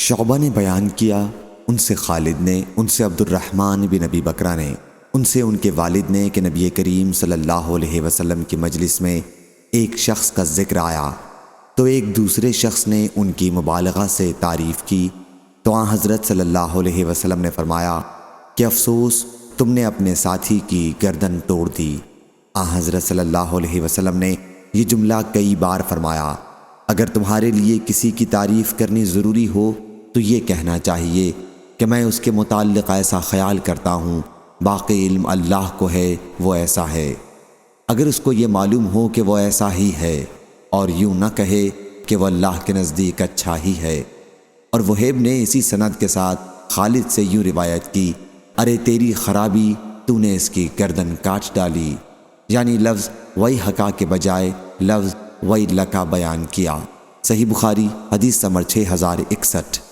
شعبہ نے بیان کیا، ان سے خالد نے، ان سے عبد الرحمن بن ابی بکرہ نے، ان سے ان کے والد نے کہ نبی کریم صلی اللہ علیہ وسلم کی مجلس میں ایک شخص کا ذکر آیا تو ایک دوسرے شخص نے ان کی مبالغہ سے تعریف کی تو آن حضرت صلی اللہ علیہ وسلم نے فرمایا کہ افسوس تم نے اپنے ساتھی کی گردن توڑ دی۔ آن حضرت صلی اللہ علیہ وسلم نے یہ جملہ کئی بار فرمایا، اگر تمہارے لیے کسی کی تعریف کرنی ضروری ہو تو یہ کہنا چاہیے کہ میں اس کے متعلق ایسا خیال کرتا ہوں، باقی علم اللہ کو ہے، وہ ایسا ہے۔ اگر اس کو یہ معلوم ہو کہ وہ ایسا ہی ہے، اور یوں نہ کہے کہ وہ اللہ کے نزدیک اچھا ہی ہے۔ اور وہیب نے اسی سند کے ساتھ خالد سے یوں روایت کی، ارے تیری خرابی، تو نے اس کی گردن کاٹ ڈالی، یعنی لفظ وَيْحَكَ کے بجائے لفظ وَيْلَكَ بیان کیا۔ صحیح بخاری حدیث نمبر 6061۔